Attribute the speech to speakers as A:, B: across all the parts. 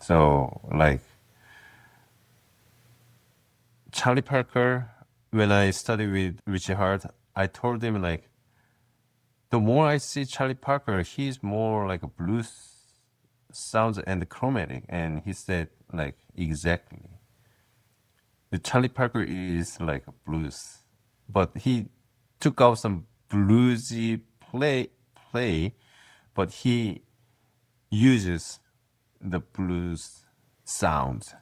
A: So like Charlie Parker, when I studied with Richie Hart, I told him like the more I see Charlie Parker, he's more like a blues sounds and chromatic, and he said like exactly. The Charlie Parker is like a blues, but he took out some bluesy play, but he uses the blues sound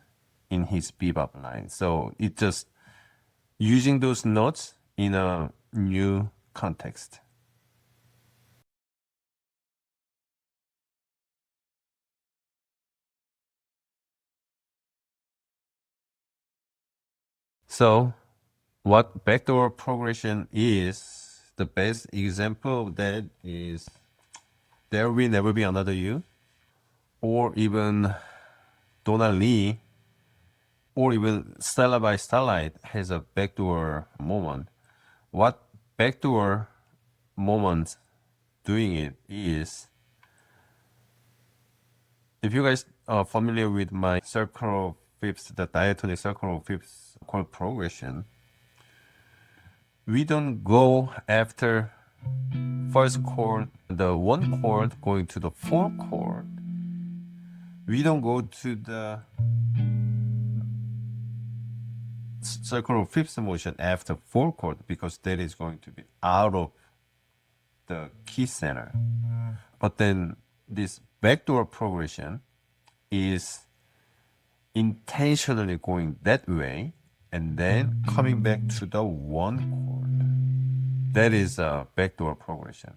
A: in his bebop line. So it just using those notes in a new context. So what backdoor progression is, the best example of that is There Will Never Be Another You, or even Donna Lee, or even Stella by Starlight has a backdoor moment. What backdoor moment doing it is, if you guys are familiar with my circle of fifths, the diatonic circle of fifths chord progression, we don't go after first chord, the one chord going to the fourth chord. We don't go to the circle of fifths motion after fourth chord because that is going to be out of the key center. But then this backdoor progression is intentionally going that way and then coming back to the one chord. That is a backdoor progression.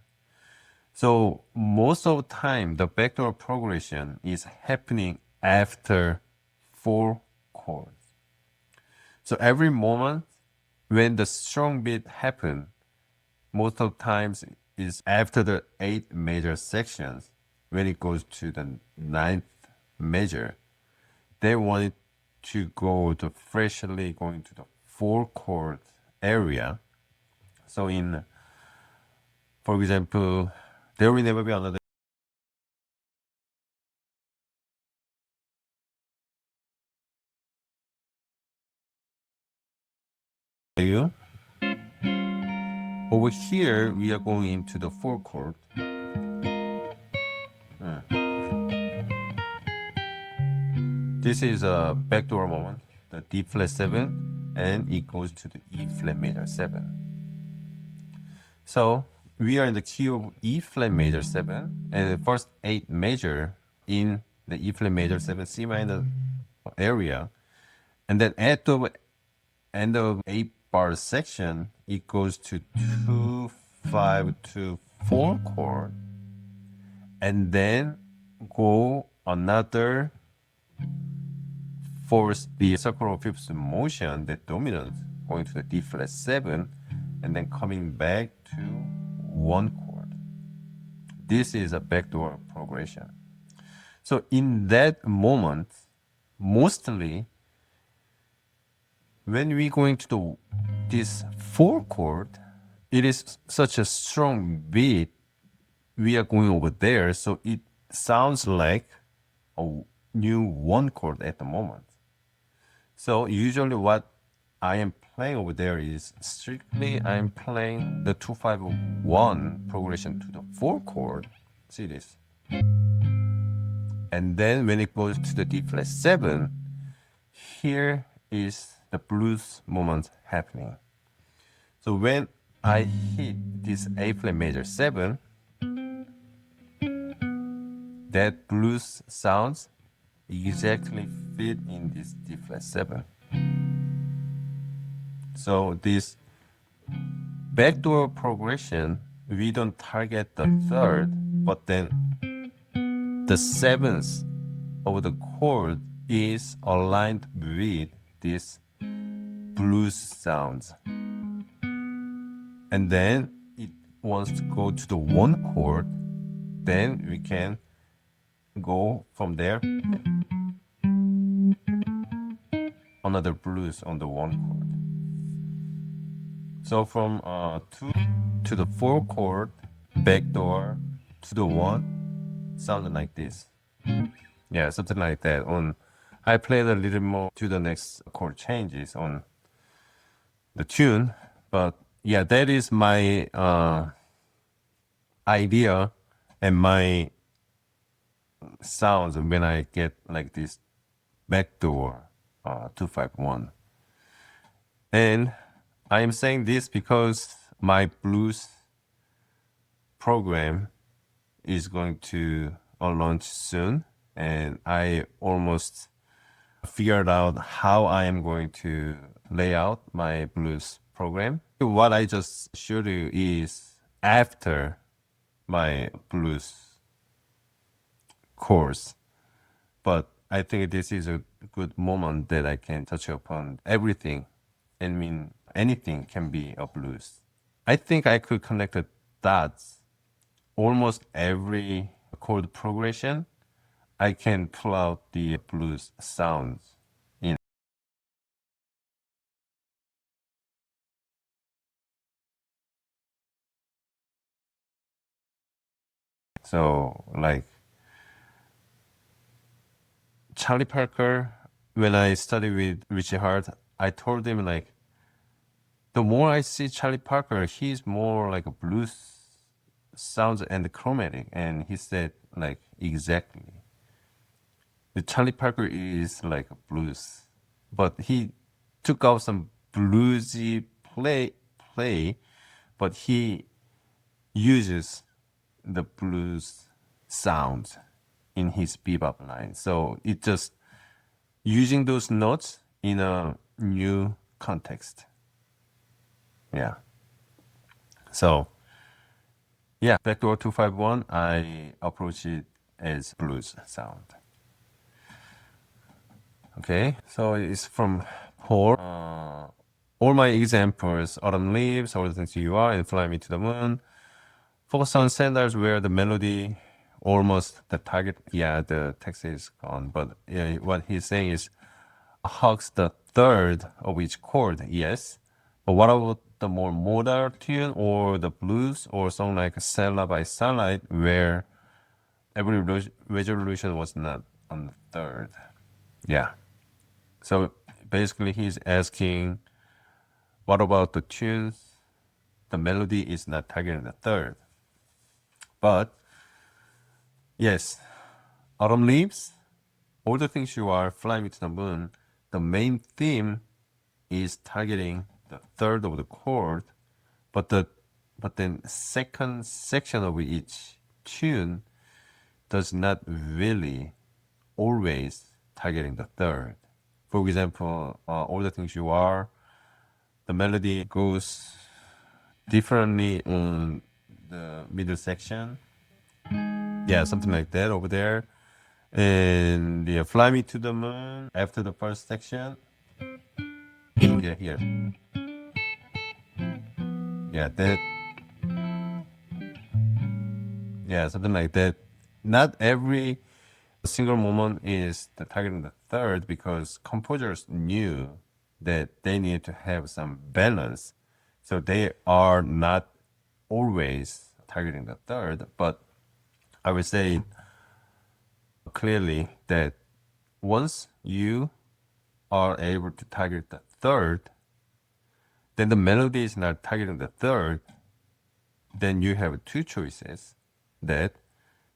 A: So most of the time, the backdoor progression is happening after four chords. So every moment when the strong beat happen, most of the times is after the eight major sections. When it goes to the ninth major, they want it to go to freshly going to the four chord area. So in, for example, There Will Never Be Another You. Over here, we are going into the four chord. This is a backdoor moment, the D flat 7, and it goes to the E flat major 7. So we are in the key of E flat major 7, and the first 8 major in the E flat major 7 C minor area, and then at the end of 8 bar section, it goes to 2, 5 to 4 chord, and then go another force the circle of fifths motion, that dominant, going to the D flat 7, and then coming back to one chord. This is a backdoor progression. So in that moment, mostly when we going to this four chord, it is such a strong beat. We are going over there, so it sounds like a new one chord at the moment. So usually what I am playing over there is strictly I'm playing the 2-5-1 progression to the four chord. See this? And then when it goes to the D flat 7, here is the blues moment happening. So when I hit this A flat major 7, that blues sounds exactly fit in this D flat 7. So this backdoor progression, we don't target the third, but then the seventh of the chord is aligned with this blues sounds. And then it wants to go to the one chord, then we can go from there another blues on the one chord. So from 2 to the 4 chord, backdoor to the 1, sounded like this. Yeah, something like that. I played a little more to the next chord changes on the tune, but yeah, that is my idea and my sounds when I get like this backdoor 251. And I am saying this because my blues program is going to launch soon, and I almost figured out how I am going to lay out my blues program. What I just showed you is after my blues course, but I think this is a good moment that I can touch upon everything. I mean, anything can be a blues. I think I could connect the dots. Almost every chord progression, I can pull out the blues sounds in. So, like Charlie Parker, when I studied with Richie Hart, I told him like, the more I see Charlie Parker, he's more like a blues sounds and chromatic, and he said like exactly. The Charlie Parker is like a blues, but he took out some bluesy play, but he uses the blues sound in his bebop line. So it just using those notes in a new context. Yeah. So yeah, Backdoor 251, I approach it as blues sound. Okay, so it's from Chord. All my examples, Autumn Leaves, All the Things You Are, and Fly Me to the Moon, focus on standards where the melody almost the target. Yeah, the text is gone, but yeah, what he's saying is hugs the third of each chord, yes. But what about the more modal tune or the blues or song like Stella by Starlight where every resolution was not on the third? Yeah. So basically he's asking, what about the tunes? The melody is not targeting the third. But yes, Autumn Leaves, All the Things You Are, Fly Me to the Moon, the main theme is targeting the third of the chord, but then second section of each tune does not really always targeting the third. For example, All the Things You Are, the melody goes differently on the middle section. Yeah, something like that over there. And yeah, Fly Me to the Moon after the first section. Yeah, here. Yeah, that. Yeah, something like that. Not every single moment is the targeting the third because composers knew that they need to have some balance. So they are not always targeting the third, but I would say clearly that once you are able to target the third, then the melody is not targeting the third, then you have two choices that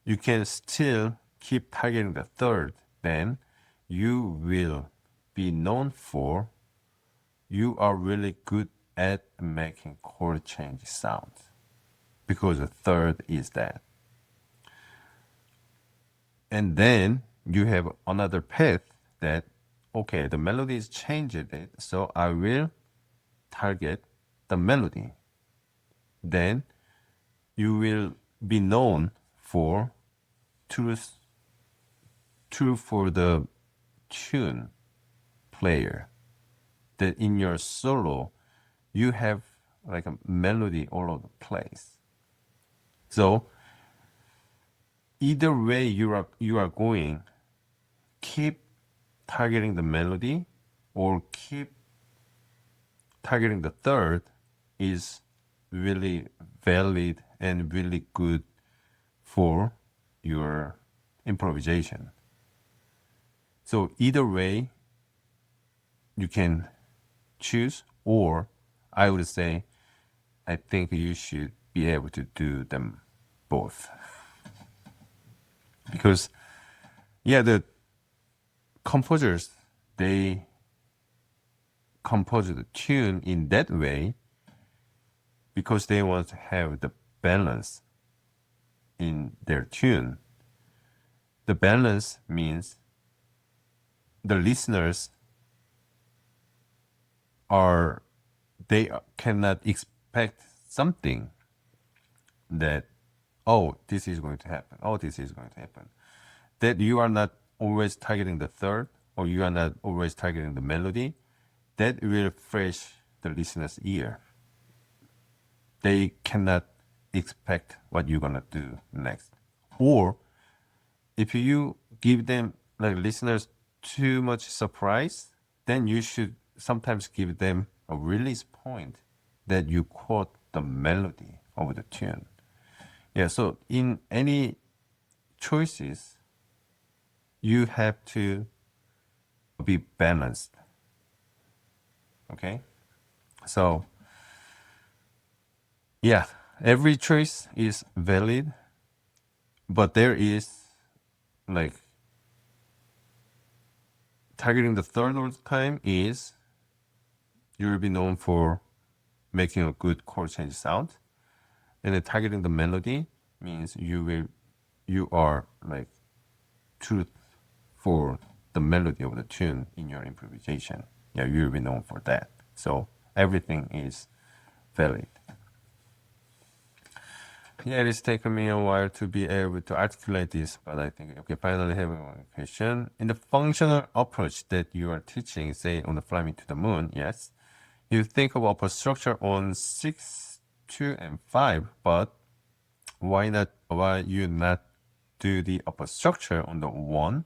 A: you can still keep targeting the third, then you will be known for you are really good at making chord change sounds because the third is that. And then you have another path that, okay, the melody is changed it, so I will target the melody. Then you will be known for truth, true for the tune player. That in your solo, you have like a melody all over the place. So either way you are going, keep targeting the melody or keep targeting the third is really valid and really good for your improvisation. So either way, you can choose, or I would say, I think you should be able to do them both. Because, yeah, the composers, they compose the tune in that way because they want to have the balance in their tune. The balance means the listeners they cannot expect something that, oh, this is going to happen. Oh, this is going to happen. That you are not always targeting the third, or you are not always targeting the melody. That will refresh the listener's ear. They cannot expect what you're gonna do next. Or if you give them, like, listeners, too much surprise, then you should sometimes give them a release point that you quote the melody of the tune. Yeah, so in any choices, you have to be balanced. Okay? So, yeah, every choice is valid, but there is, like, targeting the third all the time is you will be known for making a good chord change sound. And then targeting the melody means you are, like, truth for the melody of the tune in your improvisation. Yeah, you will be known for that. So everything is valid. Yeah, it has taken me a while to be able to articulate this, but I think, okay, finally have one question. In the functional approach that you are teaching, say on the Fly Me to the Moon, yes, you think of upper structure on 6, 2, and 5, but why you not do the upper structure on the 1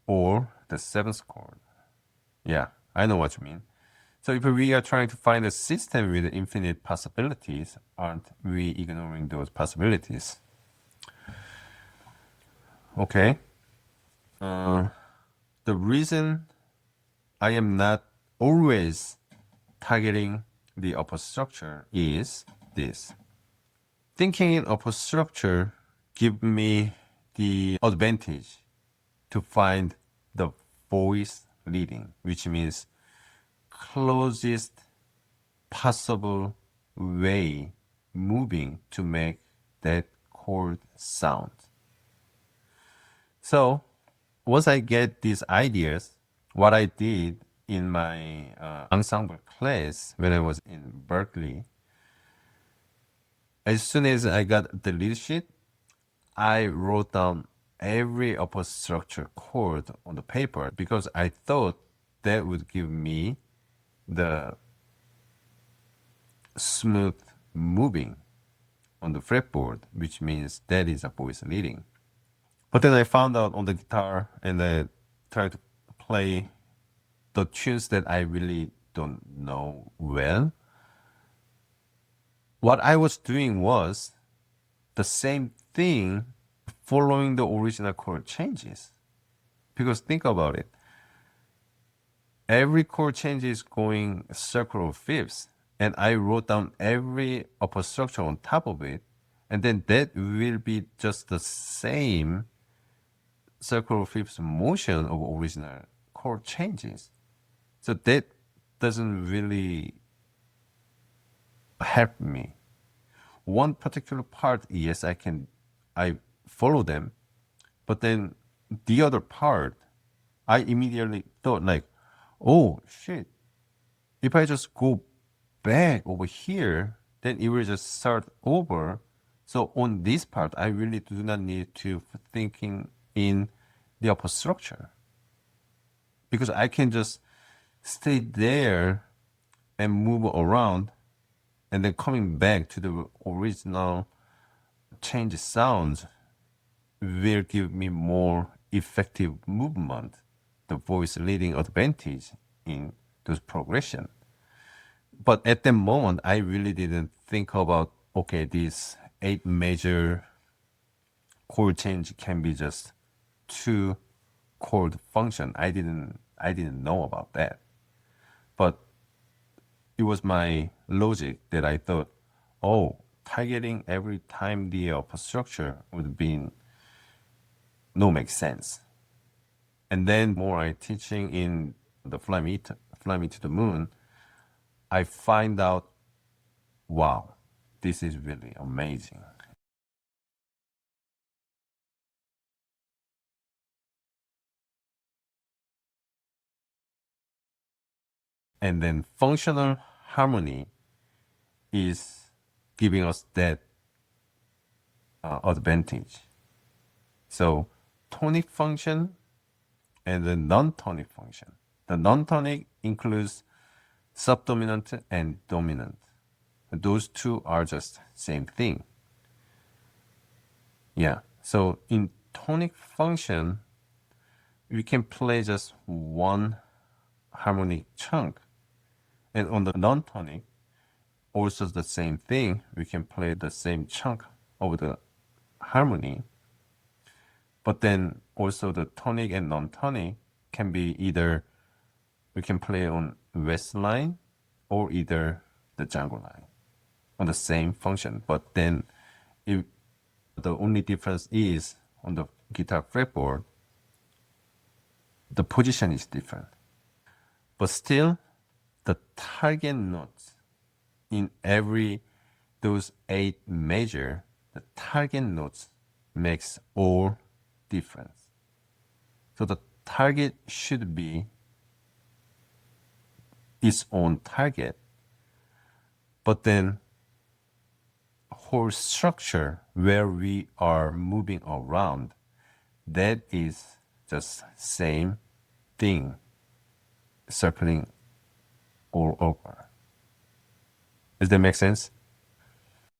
A: or the 7th chord? Yeah, I know what you mean. So if we are trying to find a system with infinite possibilities, aren't we ignoring those possibilities? Okay. The reason I am not always targeting the upper structure is this. Thinking in upper structure give me the advantage to find the voice leading, which means closest possible way moving to make that chord sound. So once I get these ideas, what I did in my ensemble class when I was in Berklee, as soon as I got the lead sheet, I wrote down every upper structure chord on the paper because I thought that would give me the smooth moving on the fretboard, which means that is a voice leading. But then I found out on the guitar and I tried to play the tunes that I really don't know well. What I was doing was the same thing following the original chord changes. Because think about it. Every chord change is going a circle of fifths. And I wrote down every upper structure on top of it. And then that will be just the same circle of fifths motion of original chord changes. So that doesn't really help me. One particular part, yes, I follow them. But then the other part, I immediately thought, like, oh shit, if I just go back over here, then it will just start over. So on this part, I really do not need to thinking in the upper structure because I can just stay there and move around and then coming back to the original change sounds will give me more effective movement, the voice leading advantage in those progression. But at the moment, I really didn't think about, okay, these 8 major chord change can be just 2 chord function. I didn't know about that. But it was my logic that I thought, oh, targeting every time the upper structure would be no make sense. And then more I teaching in the Fly Me to the Moon, I find out, wow, this is really amazing. And then functional harmony is giving us that advantage. So tonic function and the non-tonic function. The non-tonic includes subdominant and dominant. Those two are just same thing. Yeah. So in tonic function, we can play just one harmonic chunk. And on the non-tonic, also the same thing. We can play the same chunk of the harmony. But then also the tonic and non-tonic can be either we can play on Wes Line or either the Django Line on the same function. But then if the only difference is on the guitar fretboard, the position is different. But still, the target notes in every those 8 measure, the target notes makes all difference. So the target should be its own target, but then whole structure where we are moving around, that is just same thing circling all over. Does that make sense?